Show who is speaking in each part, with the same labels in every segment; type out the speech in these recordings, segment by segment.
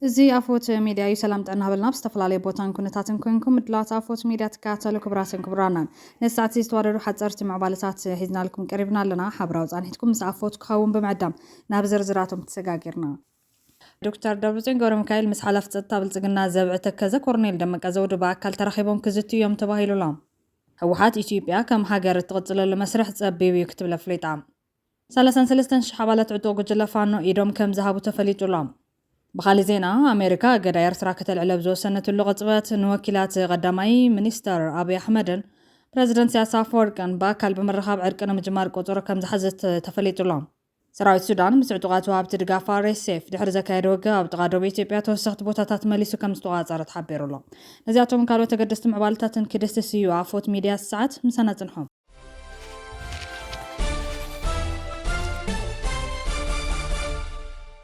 Speaker 1: زي أفوت ميديا يسلم تنا بالنفس تفلالي بوتان كنتاتن كونكم مدلات أفوت ميديا تكاتلو كبراسن كبرانا نساتي استواررو حتى ارتمع بالسات هيزنا لكم قريبنا لنا حبراوز عنهتكم مس أفوت كخاون بمعدم نابزر زراتهم تسقاقرنا دكتور دبرتين قرم كايل مس حلفت تابل تقنا زبعة كذا كورنيل دمك أزود باكال ترخيبهم كزتي يوم تباهيلو لام هوحات إثيوبيا كم حاجر تغطل لمسرح تسبي ويكتب لفليت عام سلسن شحبالات عطوق جلفانو إيدوم كم ذهبوا تفليتو لام بخالي زينا أمريكا قد يرسراكة العلب زو سنة اللغة نوكيلات قدامي منستر أبي أحمدن بريزيدنت سياسة فوركان باكال بمرخاب عرقنا مجمار قطورة كم زحزت تفليت اللام سراوي السودان مسعطوغات واب تدقافا ريسيف دحر زكايد وقا بتغادو بيتيبيا توسخت بوتاتات مليسو كم ستوغات زارت حبيرو الله نزياتهم كالو تقدست معبالتاتن كدست سيو عفوت ميديا الساعات مسانة نحوم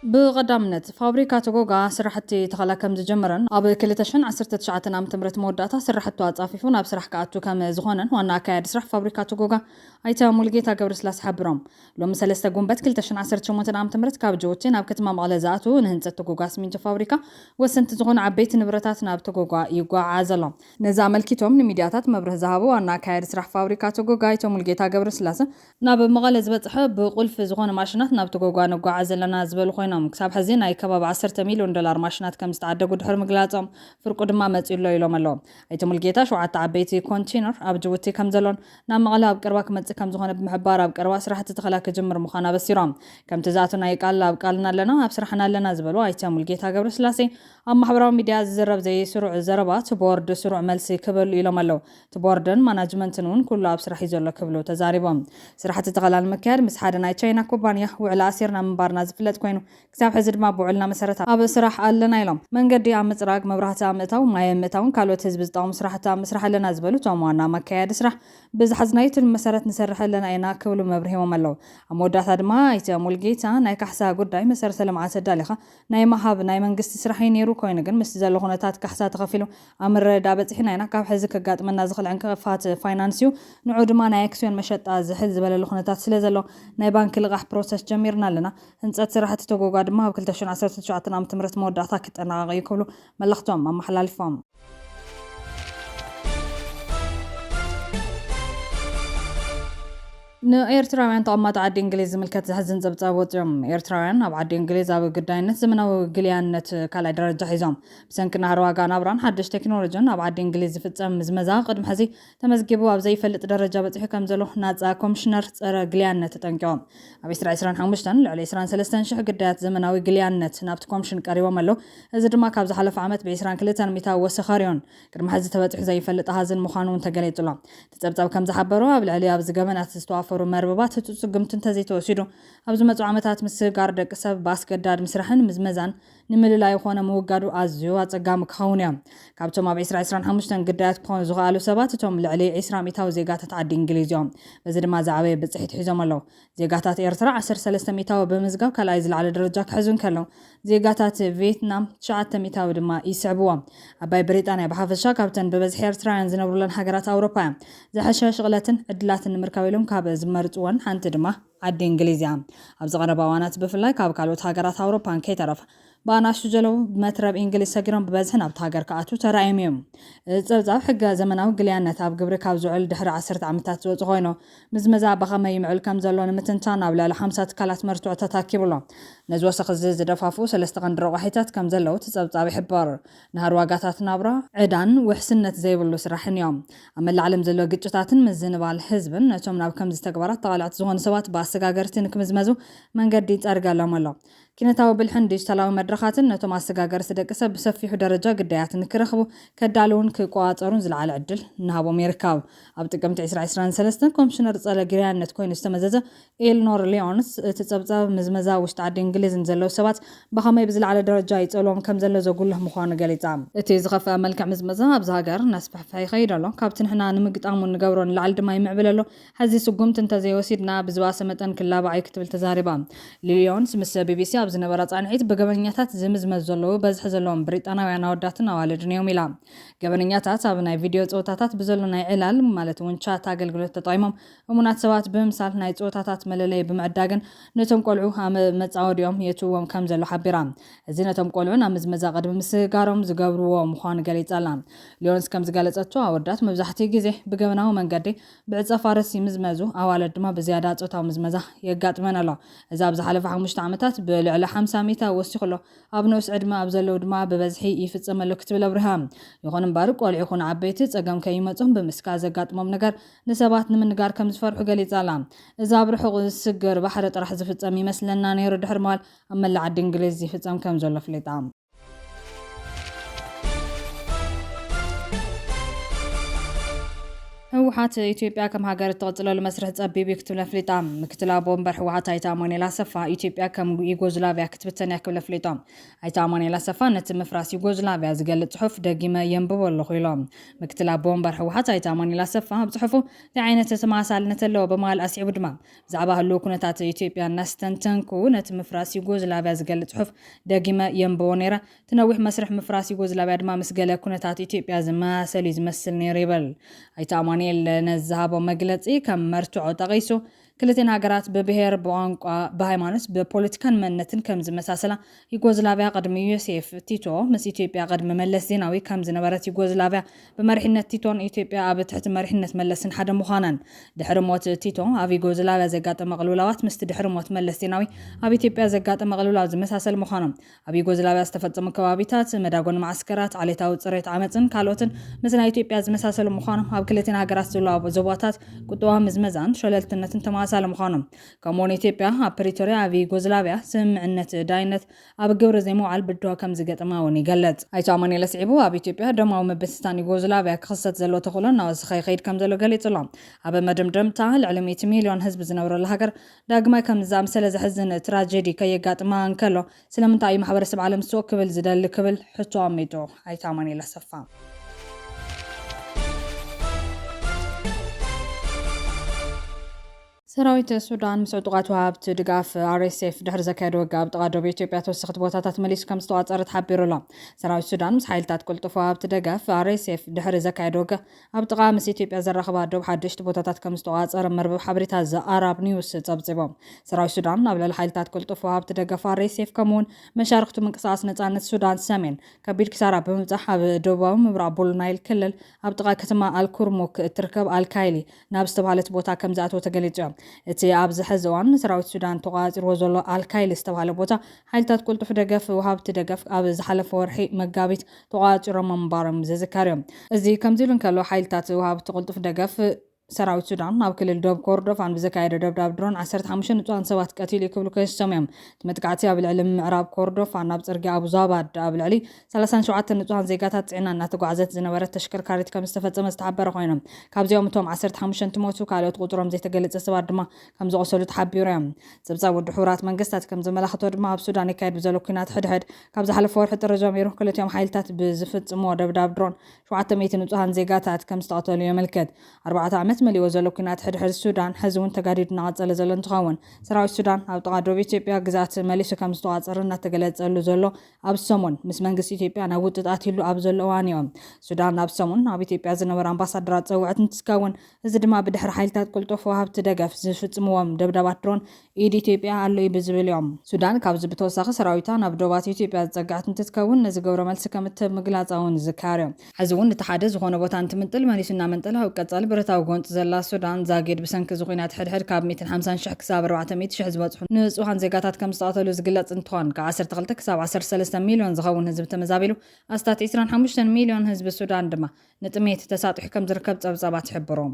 Speaker 1: بقدامنت فابريكا توغوغا سرحتي تخلا كم زجمرن اب كلتشن 19 عام تمرت موداتا سرحتو اصافيفون اب سرح كاتو كم زغونن وانا كايد سرح فابريكا توغوغا ايتا مولغيتا قبرسلاس حبرم لو مسلسته غومبت كلتشن 18 عام تمرت كاب جوتين اب كتما مغلزاتو نهنص توغوغا سمينتو فابريكا وسنت زغون عبيت نبرتات ناب توغوغا يغعازلم نزا ملكيتوم لميدياتات مبره زهابو وانا كايد سرح فابريكا توغوغا ايتا مولغيتا قبرسلاس ناب مغلز بصح بقلف زغون ماشينات ناب توغوغا نغعازلنا زبل كساب حزين اي كباب 10 مليون دولار ماشينات كم استعدقوا دحر مغلاصم فرق دما مصيلو يلوم اللو ايتو ملغيتا شوعه عبيتي كونتينر اب جوتي كم زلون نام مغلاب قربا كمص كم زغونه بمحبار اب قربا سرحت تخلاك جمر مخانا بسيرام كم تزاتنا يقال اب قالنا لنا اب سرحنا لنا زبلوا ايتو ملغيتا قبر سلاسي ام محبراو ميديا زرب زي سرع زربات بورد سرع ملسي كبل يلوم اللو تبوردن مانجمنتنون كله اب سرح يزلو كبلو تزاريبم سرحت تخلال مكار مسحاد ناي تشاينا كومبانيا وعلى اسيرنا منبارنا زفلت كوينو كساب حزر ما بوعلنا مسرتا اب سرح علنا يلوم منقدي عم مصراق مبراهتا متاو ماي متاون كالوت حزب زطاو مسرحتا مسرح لنا زبلو تومانا مكياد سرح بزحزنايت المسرت نسرح لنا اينا كبلو مبرهيو ملو اموداتا دما ايتا مولغيتا ناي كحسا غداي مسرت لمعات دالخه ناي مهاب ناي منغست سرحي نيرو كوين غن مس زلو خناتات كحسا تخفيلو امر دابصحنا اينا كاب حز كغاطمنا زخل عنكفات فاينانسيو نعود ما ناي اكسيون مشطا زحل زبل خناتات سلازلو ناي بانك لغح بروسس جميرنا لنا هنصات سرحت توغوغا دما ب 2019 عام تمرت موداتا كطناقا يكبلو ملختهم ما محلالفهم نيرتراوያን طقمات عዲ انجليز ملكت زحزن زبصابوطيم ኤርትራውያን ኣብ ዓዲ እንግሊዝ ኣብ ግዳይነት ዘመናዊ ግልያነት ካልኣይ ደረጃ ሒዞም ብሰንኪ ናህር ዋጋ ናብራን ሓድሽ ቴክኖሎጂን ኣብ ዓዲ እንግሊዝ ዝፍጸም ምዝመዛ ቅድሚ ሕዚ ተመዝጊቡ ኣብ ዘይፈልጥ ደረጃ በፂሑ ከም ዘሎ ናጻ ኮሚሽነር ፀረ ግልያነት ተጠንቂቖም ኣብ 2025 ልዕሊ 23000 ግዳያት ዘመናዊ ግልያነት ናብቲ ኮሚሽን ቀሪቦም ኣሎ እዚ ድማ ካብ ዝሓለፈ ዓመት ብ22 ሚታ ወሰኻርዮን ቅድሚ ሕዚ ተበፂሑ ዘይፈልጥ ሃዝን ምዃኑ ተገሊጹ ኣሎ ተጸብጻብ ከም ዝሓበሩ ኣብ ልዕሊ ኣብ ዝገበናት ዝተዋፈሩ مرببات تتصقمت تزيتو سيدو ابز مصو عمتات مس ጋር ደቅ ሰብ ባስገዳድ ምስራሕን ምዝመዛን ንምልላይ ኾነ መወጋዱ ኣዝዩ ኣጸጋም ክኸውን እዮም ካብቶም ኣብ 2025 ግዳያት ክኾኑ ዝኽኣሉ ሰባት እቶም ልዕሊ 20 ሚታዊ ዜጋታት ዓዲ እንግሊዝ እዮም በዚ ድማ ዝዓበየ ብጽሒት ሒዞም ኣለዉ ዜጋታት ኤርትራ 13 ሚታዊ ብምዝጋብ ካልኣይ ዝለዓለ ደረጃ ክሕዙን ከለዉ ዜጋታት ቪየትናም 9 ሚታዊ ድማ ይስዕብዎም ኣባይ ብሪጣንያ ብሓፈሻ ካብተን በበዝሒ ኤርትራውያን ዝነብሩለን ሃገራት ኣውሮፓ ዝሐሸ ሽቕለትን ዕድላትን ንምርካብ ኢሎም ካብ ዝመርጽዎን ሓንቲ ድማ ዓዲ እንግሊዝ እያ ኣብ ዝቐረባ እዋናት ብፍላይ ካብ ካልኦት ሃገራት ኣውሮፓን ከይተረፈ ባናሹ ጀለው መትረብ እንግሊዝ ሰጊሮም ብበዝሕን ኣብቲ ሃገር ከኣቱ ተራእዮም እዮም ፀብጻብ ሕጊ ዘመናዊ ግልያነት ኣብ ግብሪ ካብ ዝውዕል ድሕሪ 10 ዓመታት ዝወፁ ኮይኑ ምዝመዛ ብኸመይ ይምዕብል ከም ዘሎ ንምትንታን ኣብ ልዕሊ 50 ትካላት መርትዖ ተታኪቡሎ ነዚ ወሰኺ ዝደፋፉ ሰለስተ ቀንዲ ረቑሒታት ከም ዘለው ፀብጻብ ይሕብር ናሃር ዋጋታት ናብራ ዕዳን ውሕስነት ዘይብሉ ስራሕን እዮም ኣብ መላእ ዓለም ዘሎ ግጭታትን ምዝንባል ህዝብን ነቶም ናብ ከምዚ ተግባራት ተቓልዕቲ ዝኾኑ ሰባት ብኣሰጋገርቲ ንክምዝመዙ መንገዲ ይጸርጋሎም ኣሎ كنتاو بالحن ديجيتالاዊ መድረኻትን ነቶም ኣሰጋገርቲ ደቂ ሰብ ብሰፊሑ ደረጃ ግዳያትን ክረኽቡ ከዳልውን ክቋፀሩን ዝለዓለ ዕድል ንሃቦም ይርከብ ኣብ ጥቅምቲ 2023 ኮሚሽነር ፀረ ግልያነት ኮይኑ ዝተመዘዘ ኤልኖር ሊዮንስ እቲ ፀብጻብ ምዝመዛ ውሽጢ ዓዲ እንግሊዝን ዘለው ሰባት ብኸመይ ብዝለዓለ ደረጃ ይፀልዎም ከም ዘሎ ዘጉልህ ምዃኑ ገሊጻ እቲ ዝኸፍአ መልክዕ ምዝመዛ ኣብዚ ሃገር እናስፋሕፍሐ ይኸይድ ኣሎ ካብቲ ንሕና ንምግጣሙ ንገብሮ ንላዕሊ ድማ ይምዕብል ኣሎ ሕዚ ስጉምቲ እንተዘይወሲድና ብዝባሰ መጠን ክላባዓይ ክትብል ተዛሪባ ሊዮንስ ምስ ቢቢሲ ኣብ ዝነበረ ጻንዒት በገበኛታት ዝምዝመዝ ዘለዎ በዝሕ ዘለዎም ብሪጣናውያን ኣወዳትን ኣዋልድን እዮም ኢላ ገበነኛታት ኣብ ናይ ቪድዮ ጾታታት ብዘሎ ናይ ዕላል ማለት እውን ቻት ኣገልግሎት ተጠቂሞም እሙናት ሰባት ብምሳል ናይ ጾታታት መለለይ ብምዕዳግን ነቶም ቆልዑ መጻወዲኦም ኢሎም የትዎም ከም ዘሎ ሓቢራ እዚ ነቶም ቆልዑን ኣብ ምዝመዛ ቅድሚ ምስጋሮም ዝገብርዎ ምዃኑ ገሊጻላ ሊዮንስ ከም ዝገለጸቶ ኣወዳት መብዛሕትኡ ግዜ ብገበናዊ መንገዲ ብዕፀ ፋረስ ይምዝመዙ ኣዋልድ ድማ ብዝያዳ ጾታዊ ምዝመዛ የጋጥመን ኣሎ እዚ ኣብ ዝሓለፈ 5 ዓመታት ብልዕሊ 50 ሚታ ወሲኹሎ ኣብ ንኡስ ዕድመ ኣብ ዘለው ድማ ብበዝሒ ይፍጸመሉ ክትብል ኣብርሃ ይኹን እምበር ቆልዑ ይኹን ዓበይቲ ጸገም ከይመጾም ብምስካ ዘጋጥሞም ነገር ንሰባት ንምንጋር ከም ዝፈርሑ ገሊጻላ እዚ ኣብ ርሑቕ ዝስግር ባሕሪ ጥራሕ ዝፍጸም ይመስለና ነይሩ ድሕሪ ምባል ኣብ መላእ ዓዲ እንግሊዝ ይፍጸም ከም ዘሎ ፍሊጣ ህወሓት ኢትዮጵያ ከም ሃገር ተቐጽለሉ መስርሕ ጸቢብ ክትብል ፍሊጣ ምክትል ቦምበር ህወሓት ኣይተ አማኑኤል አሰፋ ኢትዮጵያ ከም ዩጎዝላቪያ ክትብተን ክብል ፍሊጣ ኣይተ አማኑኤል አሰፋ ነቲ ምፍራስ ዩጎዝላቪያ ዝገልጽ ጽሑፍ ደጊመ የንብቦ ኣለኹ ኢሎም ምክትል ቦምበር ህወሓት ኣይተ አማኑኤል አሰፋ ኣብ ጽሑፉ ለዓይነት ተማሳልነት ኣለዎ በማል ኣስዒቡ ድማ ብዛዕባ ህልው ኩነታት ኢትዮጵያ እናስተንተንኩ ነቲ ምፍራስ ዩጎዝላቪያ ዝገልጽ ጽሑፍ ደጊመ የንብቦ ነይረ ትነዊሕ መስርሕ ምፍራስ ዩጎዝላቪያ ድማ ምስ ገለ ኩነታት ኢትዮጵያ ዝመሳሰሉ ዝመስል ነይሩ ይብል ኣይተ አማኑኤል ነዝሃቦ መግለጺ ከም መርትዖ ጠቂሱ ክልተን ሃገራት በብሄር በቋንቋ በሃይማኖት በፖለቲካን መንነትን ከም ዝመሳሰላ ዩጎዝላቪያ ቅድሚ ዮሴፍ ቲቶ ምስ ኢትዮጵያ ቅድሚ መለስ ዜናዊ ከም ዝነበረት ዩጎዝላቪያ በመሪሕነት ቲቶን ኢትዮጵያ ኣብ ትሕቲ መሪሕነት መለስን ሓደ ምዃናን ድሕሪ ሞት ቲቶ ኣብ ዩጎዝላቪያ ዘጋጠመ ቅልውላዋት ምስ ድሕሪ ሞት መለስ ዜናዊ ኣብ ኢትዮጵያ ዘጋጠመ ቅልውላው ዝመሳሰል ምዃኖም ኣብ ዩጎዝላቪያ ዝተፈጸሙ ከባቢታት መዳጎን ማዕስከራት ዓሌታዊ ጽሬት ዓመፅን ካልኦትን ምስ ናይ ኢትዮጵያ ዝመሳሰሉ ምዃኖም ኣብ ክልተን ሃገራት ዘለዋ ዞባታት ቁጠባ ምዝመዛን ሸለልትነትን ተማሳሰሉ ምዃኖም ከምኡውን ኢትዮጵያ ኣብ ፕሪቶሪያ ኣብ ዩጎዝላቪያ ስምምዕነት ዳይነት ኣብ ግብሪ ዘይምውዓል ብድሆ ከም ዝገጠማ እውን ይገልጽ ኣይተ አማኑኤል ኣስዒቡ ኣብ ኢትዮጵያ ደማዊ ምብስታን ዩጎዝላቪያ ክኽሰት ዘሎ ተኽእሎ እናወሰኸ ይኸይድ ከም ዘሎ ገሊጹ ኣሎ ኣብ መደምደምታ ልዕሊ 100 ሚልዮን ህዝቢ ዝነብረሉ ሃገር ዳግማይ ከም ዝኣምሰለ ዘሕዝን ትራጀዲ ከየጋጥማ እንከሎ ስለምንታይ እዩ ማሕበረሰብ ዓለም ስቕ ክብል ዝደሊ ክብል ሕቶ ኣሚጡ ኣይተ አማኑኤል አሰፋ ሰራዊት ሱዳን ምስ ዕጡቃት ወሃብቲ ድጋፍ RSF ድሕሪ ዘካየደ ወጋብ ጥቃ ደቡብ ኢትዮጵያ ተወሰኽቲ ቦታታት መሊሱ ከም ዝተዋፀረ ተሓቢሩ ኣሎ ሰራዊት ሱዳን ምስ ሓይልታት ቁልጡፍ ወሃብቲ ድጋፍ RSF ድሕሪ ዘካየደ ወጋብ ኣብ ጥቃ ምስ ኢትዮጵያ ዘራኸባ ደቡብ ሓደሽቲ ቦታታት ከም ዝተዋፀረ መርበብ ሓበሬታ ዘኣራብ ኒውስ ጸብጺቦም ሰራዊት ሱዳን ኣብ ልዕሊ ሓይልታት ቁልጡፍ ወሃብቲ ድጋፍ RSF ከምኡውን መሻርክቲ ምንቅስቓስ ነጻነት ሱዳን ሰሜን ከቢድ ክሳራ ብምብጻሕ ኣብ ደቡባዊ ምብራቕ ቡል ናይል ክልል ኣብ ጥቃ ከተማ አልኩርሙክ እትርከብ አልካይሊ ናብ ዝተባሃለት ቦታ ከም ዝኣተወ ተገሊጹ እቲ ኣብ ዝሕዚ እዋን ሰራዊት ሱዳን ተቋፂርዎ ዘሎ አልካይል ዝተባሃለ ቦታ ሓይልታት ቁልጡፍ ደገፍ ወሃብቲ ደገፍ ኣብ ዝሓለፈ ወርሒ መጋቢት ተቋፂሮም ምንባሮም ዝዝከርዮም እዚ ከምዚ ኢሉ እንከሎ ሓይልታት ወሃብቲ ቁልጡፍ ደገፍ ሰራዊት ሱዳን ኣብ ክልል ደቡብ ኮርዶፋን ብዘካየደ ደብዳብ ድሮን 15 ንጹሃን ሰባት ቀቲሉ ይክብሉ ከሰም እዮም መጥቃዕቲ ኣብ ልዕሊ ምዕራብ ኮርዶፋን ኣብ ጽርግያ አቡ ዛባድ ኣብ ልዕሊ 37 ንጹሃን ዜጋታት ጽዕና እናተጓዓዘት ዝነበረት ተሽከርካሪት ከም ዝተፈጸመ ዝተሓበረ ኮይኖም ካብዚኦም እቶም 15 ሞቱ ካልኦት ቁጥሮም ዘይተገለጸ ሰባት ድማ ከም ዝቆሰሉ ተሓቢሩ እዮም ፀብጻብ ውድብ ሕቡራት መንግስታት ከም ዘመላኽቶ ድማ ኣብ ሱዳን ይካየድ ብዘሎ ኩናት ሕድሕድ ካብ ዝሓለፈ ወርሒ ጥሪ ጀሚሩ ክልቲኦም ሓይልታት ብዝፍጽሞ ደብዳብ ድሮን 700 ንጹሃን ዜጋታት ከም ዝተቐተሉ የመልክት 4 ዓመት መሊኦ ዘሎ ኩናት ሕድሕድ ሱዳን ሕዚ እውን ተጋዲዱ እናቐጸለ ዘሎ እንትኸውን ሰራዊት ሱዳን ኣብ ጥቃ ደቡብ ኢትዮጵያ ግዛት መሊሱ ከም ዝተዋፀረ እናተገለጸሉ ዘሎ ኣብ ሰሙን ምስ መንግስቲ ኢትዮጵያ ናብ ውጥጣት ኢሉ ኣብ ዘሎ እዋን እዮም ሱዳን ኣብ ሰሙን ኣብ ኢትዮጵያ ዝነበረ ኣምባሳደራት ፀውዕት እንትትከውን እዚ ድማ ብድሕሪ ሓይልታት ቁልጡፍ ወሃብቲ ደገፍ ዝፍጽምዎም ደብዳባት ድሮን ኢድ ኢትዮጵያ ኣሎ ብዝብል እዮም ሱዳን ካብዚ ብተወሳኺ ሰራዊታ ናብ ደቡባት ኢትዮጵያ ዝጸጋዕት እንትትከውን ነዚ ገብረ መልሲ ከም እትምግላጽ እውን ዝካርዮ ሕዚ እውን እቲ ሓደ ዝኾነ ቦታ እንትምንጥል መሊሱና መንጠላ ኣብ ቀጻሊ ብረታዊ ጎንፂ ዘላ ሱዳን ዛጌድ ብሰንኪ ዝኹናት ሕድሕድ ካብ 150,000 ክሳብ 400,000 ዝበጽሑ ንጹሃን ዜጋታት ከም ዝተቐተሉ ዝግለጽ እንትኾን ካብ 12 ክሳብ 13 ሚልዮን ዝኸውን ህዝቢ ተመዛቢሉ ኣስታት 25 ሚልዮን ህዝቢ ሱዳን ድማ ንጥሜት ተሳጢሑ ከም ዝርከብ ጸብጻባት ይሕብሮም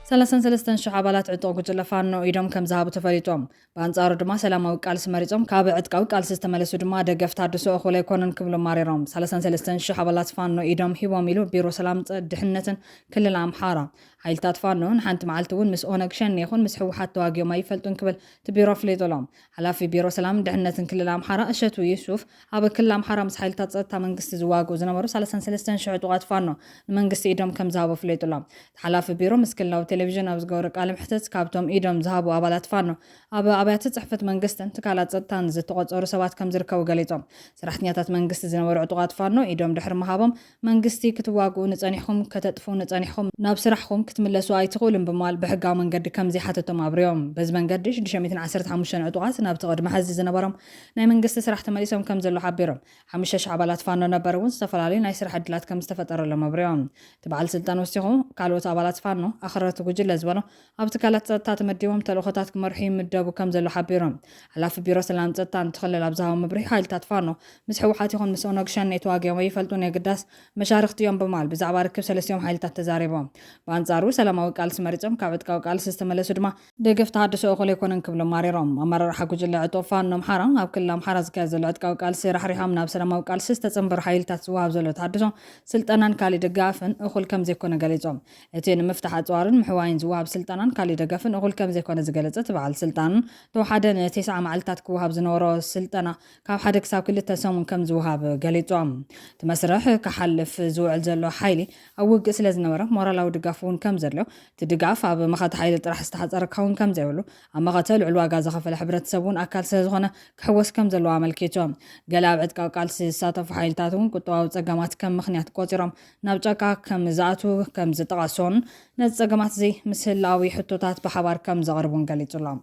Speaker 1: 33,000 ኣባላት ዕጡቕ ጉጅለ ፋኖ ኢዶም ከም ዝሃቡ ተፈሊጦም በአንጻሩ ድማ ሰላማዊ ቃልሲ መሪጾም ካብ ዕጥቃዊ ቃልሲ ዝተመለሱ ድማ ደገፍ ታድሶ እኹል ኣይኮነን ክብሉ ማሪሮም 33,000 ኣባላት ፋኖ ኢዶም ሂቦም ኢሉ ቢሮ ሰላም ድሕነትን ክልል ኣምሓራ ሓይልታት ፋኖ ንሓንቲ መዓልቲ እውን ምስ ኦነግ ሸኔ ይኹን ምስ ሕወሓት ተዋጊኦም ኣይፈልጡን ክብል ቢሮ ፍሊጦሎም ሓላፊ ቢሮ ሰላም ድሕነትን ክልል ኣምሓራ እሸቱ ዩሱፍ ኣብ ክልል ኣምሓራ ምስ ሓይልታት ጸጥታ መንግስቲ ዝዋግኡ ዝነበሩ 33,000 ዕጡቓት ፋኖ ንመንግስቲ ኢዶም ከም ዝሃቡ ፍሊጦሎም ሓላፊ ቢሮ ምስ ክልላዊ ቴሌቪዥን ኣብ ዝገበረ ቃለ ምሕተት ካብቶም ኢዶም ዝሃቡ ኣባላት ፋኖ ኣብ ኣብያተ ጽሕፈት መንግስትን ትካላት ጸጥታን ዝተቆጸሩ ሰባት ከም ዝርከቡ ገሊጾም ሰራሕተኛታት መንግስቲ ዝነበሩ ዕጡቓት ፋኖ ኢዶም ድሕሪ ምሃቦም መንግስቲ ክትዋግኡ ንጸኒሕኩም ከተጥፉ ንጸኒሕኩም ናብ ስራሕኩም ክትምለሱ ኣይትኽእሉን ብምባል ብሕጋዊ መንገዲ ከምዚ ሓተቶም ኣብርዮም በዚ መንገዲ 615 ዕጡቓት ናብቲ ቅድሚ ሕዚ ዝነበሮም ናይ መንግስቲ ስራሕ ተመሊሶም ከም ዘሎ ሓቢሮም 5,000 ኣባላት ፋኖ ነበረ እውን ዝተፈላለዩ ናይ ስራሕ ዕድላት ከም ዝተፈጠረሎም ኣብርዮም እቲ በዓል ስልጣን ወሲኹ ካልኦት ኣባላት ፋኖ ኣኽረርቲ ጉጅለ ዝበሎ ኣብ ትካላት ፀጥታ ተመዲቦም ተልእኾታት ክመርሑ ይምደቡ ከም ዘሎ ሓቢሮም ሓላፊ ቢሮ ሰላም ፀጥታን ትኽልል ኣብ ዝሃቦ መብርሂ ሓይልታት ፋኖ ምስ ሕወሓት ይኹን ምስ ኦነግ ሸኔ ተዋጊኦም ኣይፈልጡን የግዳስ መሻርክቲ እዮም ብምባል ብዛዕባ ርክብ ሰለስቲኦም ሓይልታት ተዛሪቦም በአንጻሩ ሰላማዊ ቃልሲ መሪፆም ካብ ዕጥቃዊ ቃልሲ ዝተመለሱ ድማ ደገፍ ተሃድሶ እኹል ኣይኮነን ክብሎም ማሪሮም ኣመራርሓ ጉጅለ ዕጡቕ ፋኖ ኣምሓራ ኣብ ክልል ኣምሓራ ዝካየድ ዘሎ ዕጥቃዊ ቃልሲ ራሕሪሖም ናብ ሰላማዊ ቃልሲ ዝተፀንበሩ ሓይልታት ዝወሃብ ዘሎ ተሃድሶ ስልጠናን ካሊእ ድጋፍን እኹል ከም ዘይኮነ ገሊፆም እቲ ንምፍታሕ ኣፅዋርን ምሕዋይን ዝወሃብ ስልጠናን ካሊእ ደገፍን እኹል ከም ዘይኮነ ዝገለፀ እቲ በዓል ስልጣንን ተወሓደ ን9 መዓልትታት ክወሃብ ዝነበሮ ስልጠና ካብ 1 ክሳብ 2 ሰሙን ከም ዝወሃብ ገሊፆም እቲ መስርሕ ክሓልፍ ዝውዕል ዘሎ ሓይሊ ኣብ ውግእ ስለ ዝነበረ ሞራላዊ ድጋፍ እውን ከም ዘሎ እቲ ድጋፍ ኣብ መኸተ ሓይሊ ጥራሕ ዝተሓፀረ ክኸውን ከም ዘይብሉ ኣብ መኸተ ልዑል ዋጋ ዘኸፈለ ሕብረተሰብ እውን ኣካል ስለ ዝኾነ ክሕወስ ከም ዘለዎ ኣመልኪቶም ገለ ኣብ ዕጥቃዊ ቃልሲ ዝሳተፉ ሓይልታት እውን ቁጠባዊ ፀገማት ከም ምክንያት ቆፂሮም ናብ ጫካ ከም ዝኣትዉ ከም ዝጠቐሶን ነዚ ፀገማት እዚ ምስ ህላዊ ሕቶታት ብሓባር ከም ዘቕርቡን ገሊጹሎም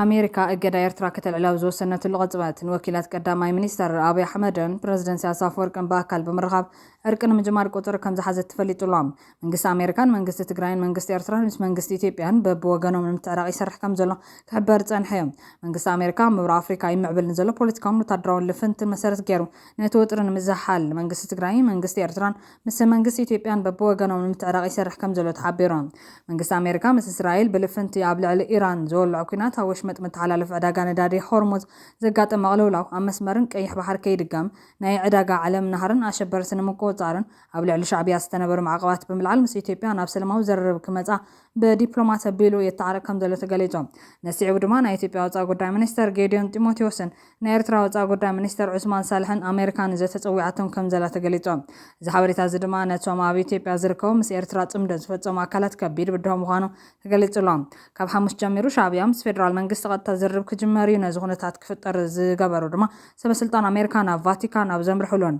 Speaker 1: ኣሜሪካ እገዳ ኤርትራ ከተልዕላው ዝወሰነትሉ ቅፅበት ንወኪላት ቀዳማይ ሚኒስተር ኣብይ ኣሕመድን ፕረዚደንት ኢሳያስ ኣፈወርቅን በኣካል ብምርኻብ ዕርቂ ንምጅማር ቁፅሪ ከም ዝሓዘት ተፈሊጡሎም መንግስቲ ኣሜሪካን መንግስቲ ትግራይን መንግስቲ ኤርትራን ምስ መንግስቲ ኢትዮጵያን በብወገኖም ንምትዕራቕ ይሰርሕ ከም ዘሎ ክሕበር ፀንሐዮም መንግስቲ ኣሜሪካ ምብራቕ ኣፍሪካ ይምዕብል ንዘሎ ፖለቲካውን ወታደራውን ልፍንትን መሰረት ገይሩ ነቲ ውጥሪ ንምዝሓል መንግስቲ ትግራይን መንግስቲ ኤርትራን ምስ መንግስቲ ኢትዮጵያን በብወገኖም ንምትዕራቕ ይሰርሕ ከም ዘሎ ተሓቢሮም መንግስቲ ኣሜሪካ ምስ እስራኤል ብልፍንቲ ኣብ ልዕሊ ኢራን ዝወልዑ ኩናት ወሽመጥ መተሓላለፊ ዕዳጋ ነዳዲ ሆርሙዝ ዘጋጠመ ቅልውላው ኣብ መስመርን ቀይሕ ባሕር ከይድጋም ናይ ዕዳጋ ዓለም ናሃርን ኣሸበርቲ ንምቁፅፃርን ኣብ ልዕሊ ሻዕብያ ዝተነበሩ ማዕቐባት ብምልዓል ምስ ኢትዮጵያ ናብ ሰላማዊ ዘረርብ ክመፃ ብዲፕሎማት ኣቢሉ የተዓርቕ ከም ዘሎ ተገሊፆም ነሲዑ ድማ ናይ ኢትዮጵያ ወፃኢ ጉዳይ ሚኒስተር ጌዲዮን ጢሞቴዎስን ናይ ኤርትራ ወፃኢ ጉዳይ ሚኒስተር ዑስማን ሳልሕን ኣሜሪካን ዘተፀዊዓቶም ከም ዘላ ተገሊፆም እዚ ሓበሬታ እዚ ድማ ነቶም ኣብ ኢትዮጵያ ዝርከቡ ምስ ኤርትራ ፅምዶ ዝፈፀሙ ኣካላት ከቢድ ብድሆ ምዃኑ ተገሊጹሎም ካብ ሓሙስ ጀሚሩ ሻዕብያ ምስ ፌደራል መንግስቲ ቀጥታ ዝርብ ክጅመር እዩ ነዚ ኩነታት ክፍጠር ዝገበሩ ድማ ሰበስልጣን ኣሜሪካ ናብ ቫቲካን ኣብ ዘምርሕሎን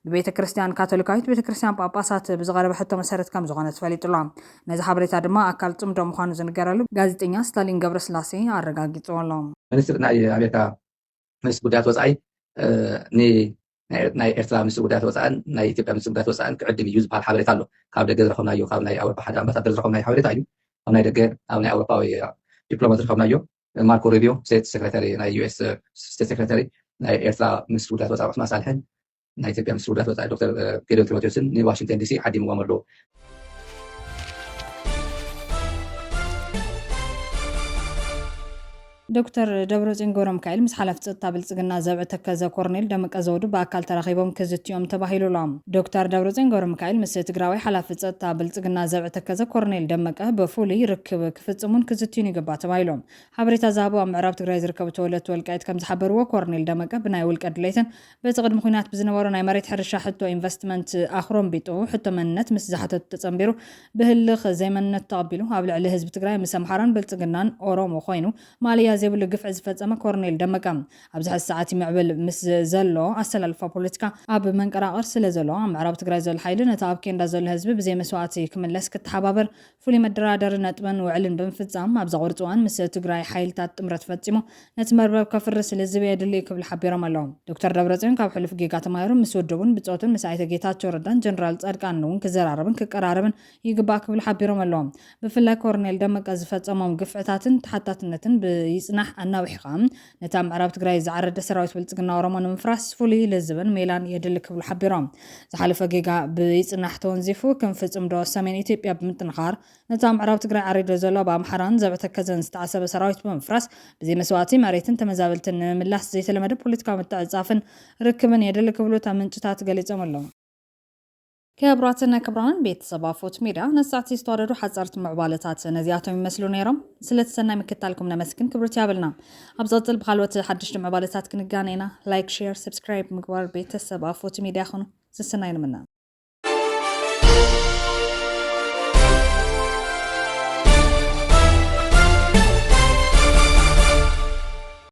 Speaker 1: ብቤተ ክርስቲያን ካቶሊካዊት ቤተ ክርስቲያን ጳጳሳት ብዝቐረበ ሕቶ መሰረት ከም ዝኾነ ተፈሊጡሎም ነዚ ሓበሬታ ድማ ኣካል ፅምዶ ምዃኑ ዝንገረሉ ጋዜጠኛ ስታሊን ገብረስላሴ ኣረጋጊፅሎም
Speaker 2: ሚኒስትር ናይ ኣሜሪካ ምስ ጉዳያት ወፃኢ ናይ ኤርትራ ምስ ጉዳያት ወፃኢን ናይ ኢትዮጵያ ምስ ጉዳያት ወፃኢን ክዕድም እዩ ዝበሃል ሓበሬታ ኣሎ ካብ ደገ ዝረኸብናዮ ካብ ናይ ኣውሮፓ ሓደ ኣምባሳደር ዝረኸብናዮ ሓበሬታ እዩ ኣብ ናይ ደገ ኣብ ናይ ኣውሮፓዊ ዲፕሎማት ዝረኸብናዮ ማርኮ ሩቢዮ ስቴት ሴክሬታሪ ናይ ዩኤስ ስቴት ሴክሬታሪ ናይ ኤርትራ ምስ ጉዳያት ወፃኢ ዑስማን ሳልሕን ናይ ኢትዮጵያ ምስ ጉዳያት ወፃኢ ዶክተር ጌዲዮን ጢሞቴዎስን ንዋሽንግተን ዲሲ ዓዲሞም ኣለዉ
Speaker 1: ዶክተር ደብረጽዮን ገብረሚካኤል ምስ ሓላፊ ፀጥታ ብልጽግና ዘብዕ ተከዘ ኮርኔል ደመቀ ዘውዱ በአካል ተራኺቦም ክዝትዮም ተባሂሉሎም ዶክተር ደብረጽዮን ገብረሚካኤል ምስ ትግራዋይ ሓላፊ ፀጥታ ብልጽግና ዘብዕ ተከዘ ኮርኔል ደመቀ በፍሉይ ርክብ ክፍጽሙን ክዝትዩን ይግባእ ተባሂሎም ሓበሬታ ዛሃቡ ኣብ ምዕራብ ትግራይ ዝርከቡ ተወለድቲ ወልቃይት ከም ዝሓበርዎ ኮርኔል ደመቀ ብናይ ውልቀ ድሌትን በቲ ቅድሚ ኩናት ብዝነበሩ ናይ መሬት ሕርሻ ሕቶ ኢንቨስትመንት ኣኽሮምቢጡ ሕቶ መንነት ምስ ዝሓተቱ ተጸንቢሩ ብህልኽ ዘይመንነት ተቐቢሉ ኣብ ልዕሊ ህዝቢ ትግራይ ምስ ኣምሓራን ብልጽግናን ኦሮሞ ኮይኑ ማልያ ዘይብሉ ግፍዕ ዝፈጸመ ኮርኔል ደመቀ ኣብዚ ሕዚ ሰዓት ይምዕብል ምስ ዘሎ ኣሰላልፋ ፖለቲካ ኣብ መንቀራቐር ስለ ዘሎ ኣብ ምዕራብ ትግራይ ዘሎ ሓይሊ ነቲ ኣብ ኬንዳ ዘሎ ህዝቢ ብዘይ መስዋዕቲ ክምለስ ክትሓባበር ፍሉይ መደራደሪ ነጥብን ውዕልን ብምፍጻም ኣብ ዘቑርፅ እዋን ምስ ትግራይ ሓይልታት ጥምረት ፈጺሙ ነቲ መርበብ ከፍርስ ስለዝበየ ድልዩ ክብል ሓቢሮም ኣለዎም ዶክተር ደብረጽዮን ካብ ሕሉፍ ጌጋ ተማሂሩ ምስ ውድቡን ብፆትን ምስ ኣይተ ጌታቸው ረዳን ጀነራል ጻድቃን እውን ክዘራረብን ክቀራረብን ይግባእ ክብል ሓቢሮም ኣለዎም ብፍላይ ኮርኔል ደመቀ ዝፈጸሞም ግፍዕታትን ተሓታትነትን ብይጽናሕ ኣናዊሕኻ ነታ ምዕራብ ትግራይ ዝዓረደ ሰራዊት ብልጽግና ኦሮሞ ንምፍራስ ፍሉይ ልዝብን ሜላን የድሊ ክብሉ ሓቢሮም ዝሓለፈ ጌጋ ብይጽናሕ ተወንዚፉ ክንፍጽም ዶ ሰሜን ኢትዮጵያ ብምጥንኻር ነታ ምዕራብ ትግራይ ዓሪዶ ዘሎ ብኣምሓራን ዘብዕ ተከዘን ዝተዓሰበ ሰራዊት ብምፍራስ ብዘይ መስዋዕቲ መሬትን ተመዛበልትን ንምምላስ ዘይተለመደ ፖለቲካዊ ምትዕጻፍን ርክብን የድሊ ክብሉ እታ ምንጭታት ገሊፆም ኣለዉ كبراتنا كبران بيت صبافوت ميدا نسعتي استوردو حصرت معبالتات نزياتهم يمثلوا نيرم سلتسنا مكتالكم نمسكن كبرت يابلنا ابزطل بخالوت حدش معبالتات كنغانينا لايك شير سبسكرايب مقبار بيت صبافوت ميدا خونو سسناين منا